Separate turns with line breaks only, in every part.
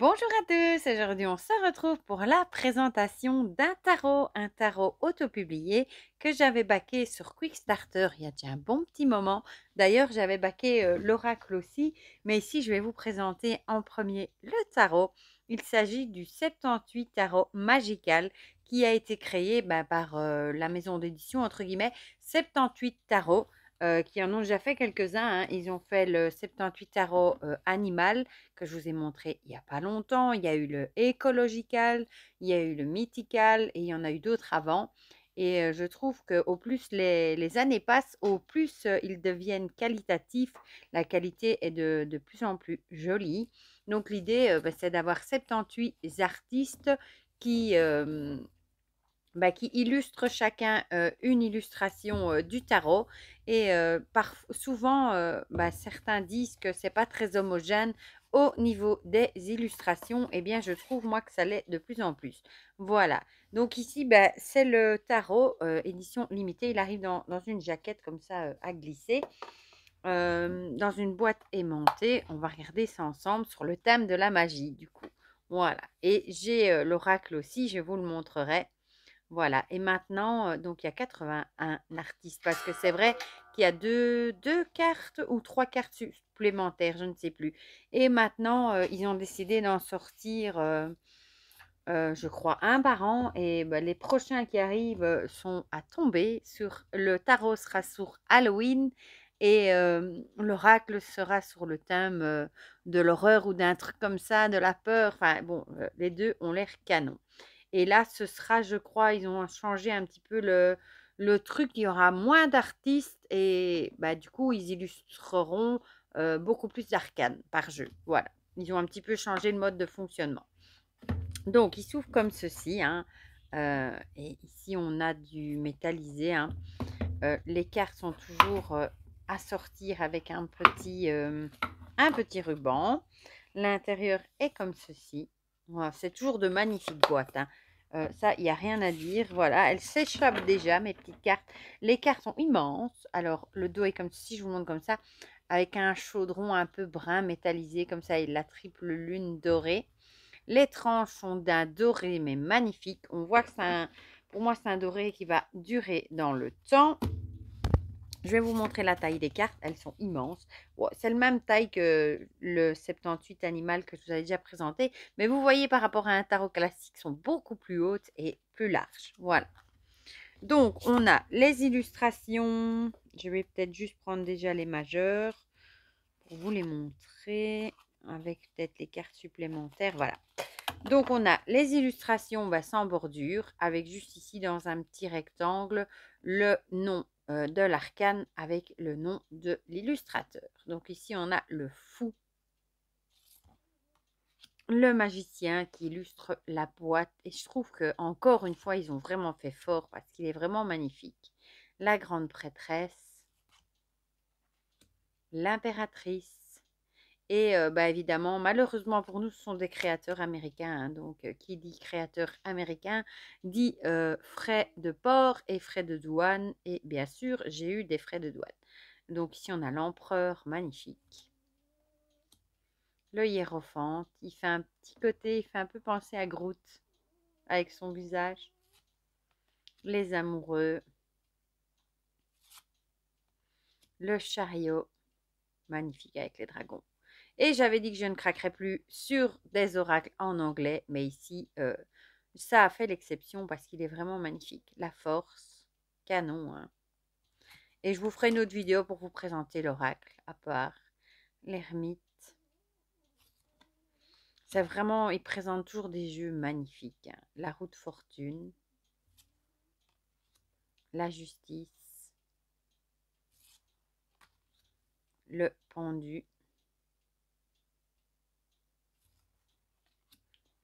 Bonjour à tous, aujourd'hui on se retrouve pour la présentation un tarot auto-publié que j'avais baqué sur Quickstarter il y a déjà un bon petit moment. D'ailleurs j'avais baqué l'oracle aussi, mais ici je vais vous présenter en premier le tarot. Il s'agit du 78 tarot magical qui a été créé par la maison d'édition entre guillemets 78 tarot. Qui en ont déjà fait quelques-uns, hein. Ils ont fait le 78 tarot animal que je vous ai montré il n'y a pas longtemps. Il y a eu le écological, il y a eu le mythical et il y en a eu d'autres avant. Et je trouve qu'au plus les années passent, au plus ils deviennent qualitatifs. La qualité est de plus en plus jolie. Donc l'idée, c'est d'avoir 78 artistes qui, qui illustrent chacun une illustration du tarot. Et souvent, certains disent que c'est pas très homogène au niveau des illustrations. Eh bien, je trouve moi que ça l'est de plus en plus. Voilà. Donc ici, c'est le tarot édition limitée. Il arrive dans une jaquette comme ça à glisser. Dans une boîte aimantée. On va regarder ça ensemble sur le thème de la magie, du coup. Voilà. Et j'ai l'oracle aussi, je vous le montrerai. Voilà, et maintenant, donc il y a 81 artistes parce que c'est vrai qu'il y a deux cartes ou trois cartes supplémentaires, je ne sais plus. Et maintenant, ils ont décidé d'en sortir, je crois, un par an. Et les prochains qui arrivent sont à tomber. Le tarot sera sur Halloween et l'oracle sera sur le thème de l'horreur ou d'un truc comme ça, de la peur. Enfin bon, les deux ont l'air canon. Et là, ce sera, je crois, ils ont changé un petit peu le truc. Il y aura moins d'artistes et du coup, ils illustreront beaucoup plus d'arcanes par jeu. Voilà. Ils ont un petit peu changé le mode de fonctionnement. Donc, il s'ouvre comme ceci, hein. Et ici, on a du métallisé, hein. Les cartes sont toujours à sortir avec un petit ruban. L'intérieur est comme ceci. Voilà, c'est toujours de magnifiques boîtes, hein. Ça, il n'y a rien à dire. Voilà, elles s'échappent déjà, mes petites cartes. Les cartes sont immenses. Alors, le dos est comme ceci, je vous montre comme ça, avec un chaudron un peu brun métallisé, comme ça, et la triple lune dorée. Les tranches sont d'un doré, mais magnifique. On voit que pour moi, c'est un doré qui va durer dans le temps. Je vais vous montrer la taille des cartes. Elles sont immenses. Bon, c'est la même taille que le 78 animal que je vous avais déjà présenté. Mais vous voyez, par rapport à un tarot classique, sont beaucoup plus hautes et plus larges. Voilà. Donc, on a les illustrations. Je vais peut-être juste prendre déjà les majeures pour vous les montrer. Avec peut-être les cartes supplémentaires. Voilà. Donc, on a les illustrations sans bordure, avec juste ici dans un petit rectangle le nom de l'arcane avec le nom de l'illustrateur. Donc ici, on a le fou, le magicien qui illustre la boîte. Et je trouve que encore une fois, ils ont vraiment fait fort parce qu'il est vraiment magnifique. La grande prêtresse, l'impératrice. Et évidemment, malheureusement pour nous, ce sont des créateurs américains, hein. Donc, qui dit créateur américain dit frais de port et frais de douane. Et bien sûr, j'ai eu des frais de douane. Donc ici, on a l'empereur, magnifique. Le hiérophante, il fait un petit côté, il fait un peu penser à Groot avec son visage. Les amoureux. Le chariot, magnifique avec les dragons. Et j'avais dit que je ne craquerais plus sur des oracles en anglais, mais ici, ça a fait l'exception parce qu'il est vraiment magnifique. La force, canon, hein. Et je vous ferai une autre vidéo pour vous présenter l'oracle à part. L'ermite. C'est vraiment, il présente toujours des jeux magnifiques, hein. La roue de fortune. La justice. Le pendu.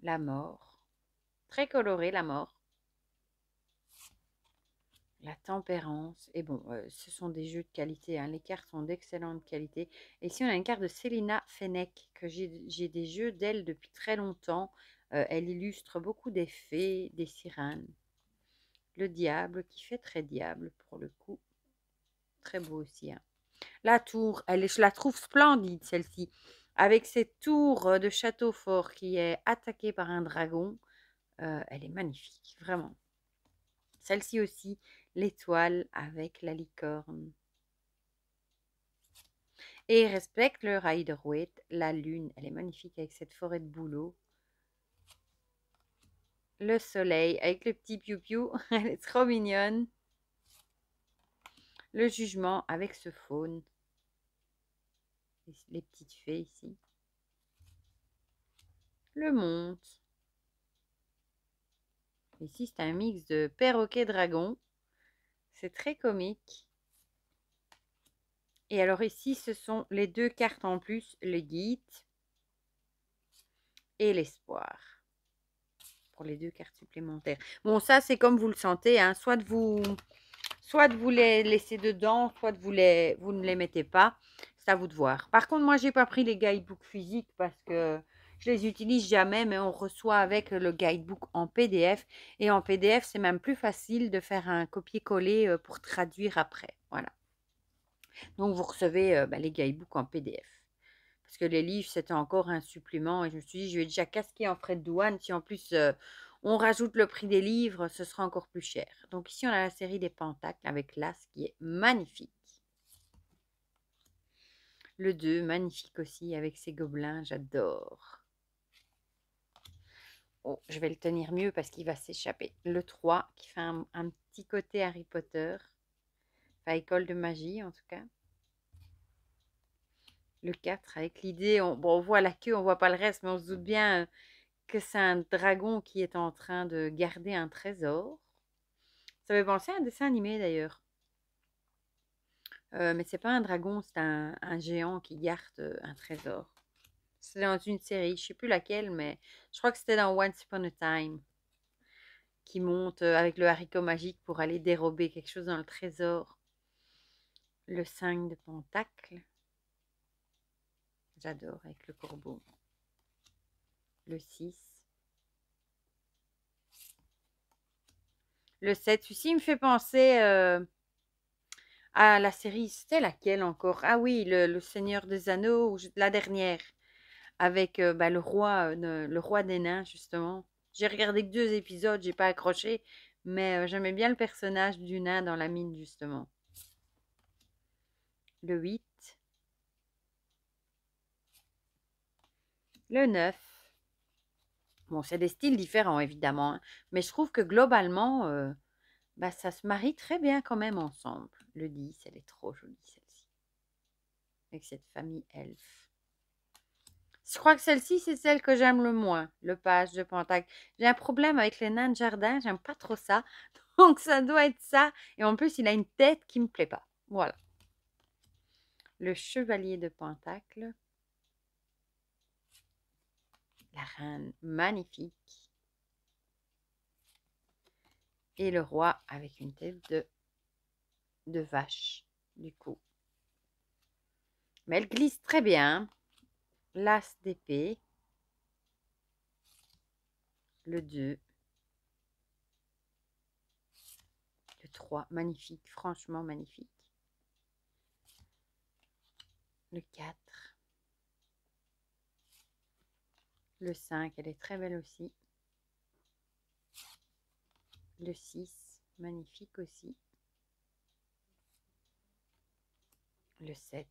La mort. Très coloré, la mort. La tempérance. Et bon, ce sont des jeux de qualité, hein. Les cartes sont d'excellente qualité. Et ici, on a une carte de Célina Fennec, que j'ai des jeux d'elle depuis très longtemps. Elle illustre beaucoup des fées, des sirènes. Le diable, qui fait très diable pour le coup. Très beau aussi, hein. La tour, je la trouve splendide, celle-ci. avec cette tour de château fort qui est attaquée par un dragon. Elle est magnifique, vraiment. Celle-ci aussi, l'étoile avec la licorne. Et respecte le Rider-Waite, la lune. Elle est magnifique avec cette forêt de bouleaux. Le soleil avec le petit piou-piou. Elle est trop mignonne. Le jugement avec ce faune. Les petites fées ici. Le monte. Ici, c'est un mix de perroquet-dragon. C'est très comique. Et alors ici, ce sont les 2 cartes en plus, le guide et l'espoir. Pour les 2 cartes supplémentaires. Bon, ça, c'est comme vous le sentez. Hein. Soit vous les laissez dedans, soit vous ne les mettez pas. C'est à vous de voir. Par contre, moi, j'ai pas pris les guidebooks physiques parce que je les utilise jamais, mais on reçoit avec le guidebook en PDF. Et en PDF, c'est même plus facile de faire un copier-coller pour traduire après. Voilà. Donc, vous recevez les guidebooks en PDF. Parce que les livres, c'était encore un supplément. Et je me suis dit, je vais déjà casquer en frais de douane. Si en plus, on rajoute le prix des livres, ce sera encore plus cher. Donc ici, on a la série des Pentacles avec l'As qui est magnifique. Le 2, magnifique aussi avec ses gobelins, j'adore. Oh, je vais le tenir mieux parce qu'il va s'échapper. Le 3 qui fait un petit côté Harry Potter. Enfin, école de magie en tout cas. Le 4 avec l'idée, on voit la queue, on voit pas le reste, mais on se doute bien que c'est un dragon qui est en train de garder un trésor. Ça fait penser à un dessin animé d'ailleurs. Mais c'est pas un dragon, c'est un géant qui garde un trésor. C'est dans une série, je sais plus laquelle, mais je crois que c'était dans Once Upon a Time. Qui monte avec le haricot magique pour aller dérober quelque chose dans le trésor. Le 5 de Pentacle. J'adore avec le corbeau. Le 6. Le 7. Celui-ci me fait penser à la série. C'était laquelle encore? Ah oui, le Seigneur des Anneaux, la dernière. Avec le roi des nains, justement. J'ai regardé que 2 épisodes, j'ai pas accroché. Mais j'aimais bien le personnage du nain dans la mine, justement. Le 8. Le 9. Bon, c'est des styles différents, évidemment. Hein, mais je trouve que globalement, ça se marie très bien quand même ensemble. Le 10, elle est trop jolie, celle-ci. Avec cette famille elfe. Je crois que celle-ci, c'est celle que j'aime le moins. Le page de Pentacle. J'ai un problème avec les nains de jardin. J'aime pas trop ça. Donc, ça doit être ça. Et en plus, il a une tête qui me plaît pas. Voilà. Le chevalier de Pentacle. La reine magnifique. Et le roi avec une tête de vache, du coup. Mais elle glisse très bien. L'as d'épée. Le 2. Le 3. Magnifique, franchement magnifique. Le 4. Le 5, elle est très belle aussi. Le 6, magnifique aussi. Le 7.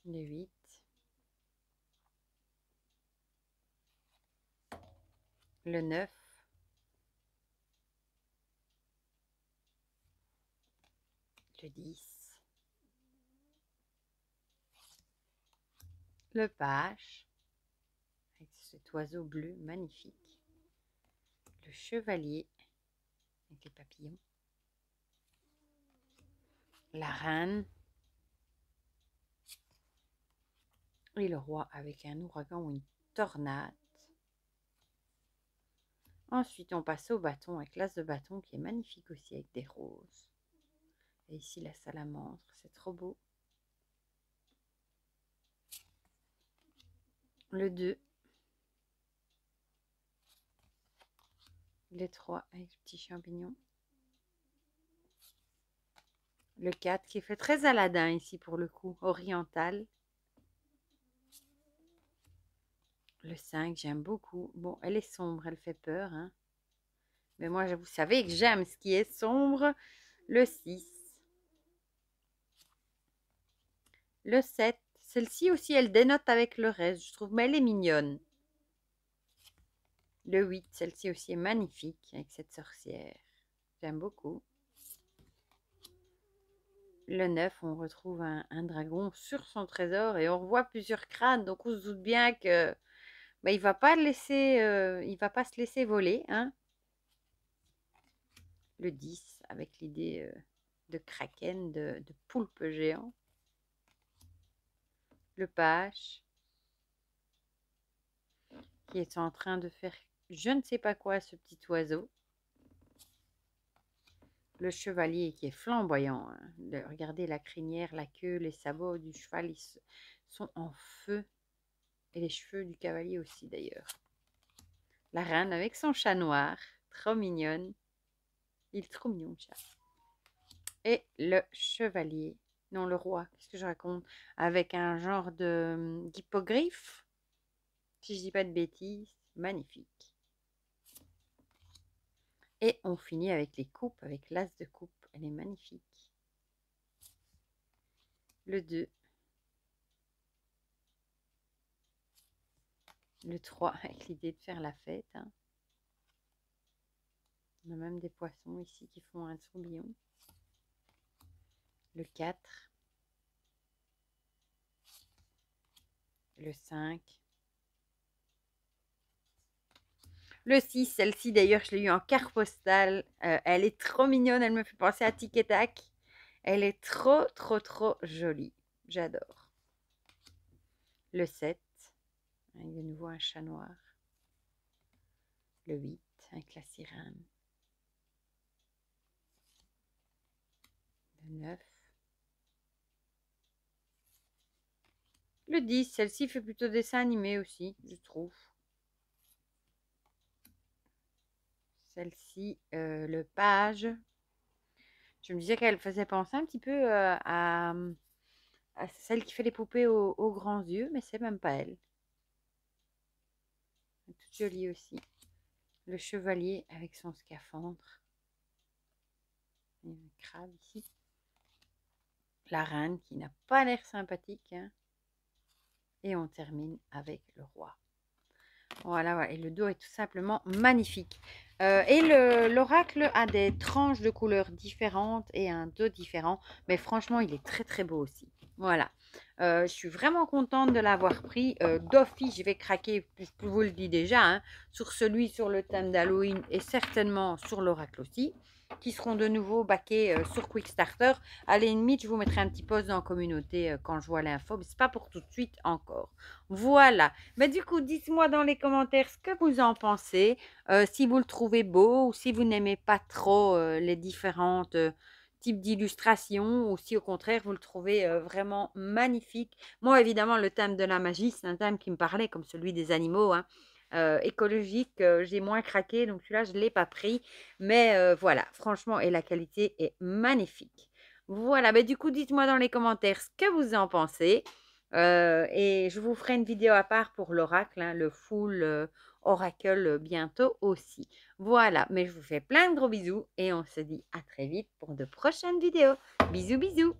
Le 8. Le 9. Le 10. Le page. Avec cet oiseau bleu magnifique. Le chevalier. Avec les papillons. La reine. Et le roi avec un ouragan ou une tornade. Ensuite, on passe au bâton avec l'as de bâton qui est magnifique aussi avec des roses. Et ici, la salamandre, c'est trop beau. Le 2. Le 3 avec le petit champignon. Le 4 qui fait très Aladdin ici pour le coup, oriental. Le 5, j'aime beaucoup. Bon, elle est sombre, elle fait peur, hein. Mais moi, vous savez que j'aime ce qui est sombre. Le 6. Le 7. Celle-ci aussi, elle dénote avec le reste, je trouve, mais elle est mignonne. Le 8, celle-ci aussi est magnifique avec cette sorcière. J'aime beaucoup. Le 9, on retrouve un dragon sur son trésor et on revoit plusieurs crânes. Donc on se doute bien que il va pas il va pas se laisser voler, hein. Le 10, avec l'idée de kraken, de poulpe géant. Le page, qui est en train de faire je ne sais pas quoi à ce petit oiseau. Le chevalier qui est flamboyant, hein. Regardez la crinière, la queue, les sabots du cheval, ils sont en feu. Et les cheveux du cavalier aussi d'ailleurs. La reine avec son chat noir, trop mignonne. Il est trop mignon le chat. Et le chevalier, non le roi, qu'est-ce que je raconte? Avec un genre d'hippogriffe, si je dis pas de bêtises, magnifique. Et on finit avec les coupes, avec l'as de coupe, elle est magnifique. Le 2. Le 3, avec l'idée de faire la fête, hein. On a même des poissons ici qui font un tourbillon. Le 4. Le 5. Le 6, celle-ci d'ailleurs, je l'ai eu en carte postale. Elle est trop mignonne, elle me fait penser à Tic et Tac. Elle est trop, trop, trop jolie. J'adore. Le 7, avec de nouveau un chat noir. Le 8, avec la sirène. Le 9. Le 10, celle-ci fait plutôt dessin animé aussi, je trouve. Celle-ci, le page. Je me disais qu'elle faisait penser un petit peu à celle qui fait les poupées aux grands yeux, mais c'est même pas elle. Toute jolie aussi. Le chevalier avec son scaphandre. Il y a un crabe ici. La reine qui n'a pas l'air sympathique, hein. Et on termine avec le roi. Voilà, voilà. Et le dos est tout simplement magnifique. Et l'oracle a des tranches de couleurs différentes et un dos différent. Mais franchement, il est très très beau aussi. Voilà. Je suis vraiment contente de l'avoir pris. D'office, je vais craquer, je vous le dis déjà, hein, sur celui sur le thème d'Halloween et certainement sur l'oracle aussi, qui seront de nouveau baqués sur Quickstarter. À la limite, je vous mettrai un petit post dans la communauté quand je vois l'info, mais ce n'est pas pour tout de suite encore. Voilà. Mais du coup, dites-moi dans les commentaires ce que vous en pensez, si vous le trouvez beau ou si vous n'aimez pas trop les différentes types d'illustrations ou si au contraire vous le trouvez vraiment magnifique. Moi, évidemment, le thème de la magie, c'est un thème qui me parlait comme celui des animaux, hein. Écologique, j'ai moins craqué, donc celui-là, je ne l'ai pas pris. Mais voilà, franchement, et la qualité est magnifique. Voilà, bah, du coup, dites-moi dans les commentaires ce que vous en pensez. Et je vous ferai une vidéo à part pour l'oracle, hein, le full oracle bientôt aussi. Voilà, mais je vous fais plein de gros bisous et on se dit à très vite pour de prochaines vidéos. Bisous, bisous!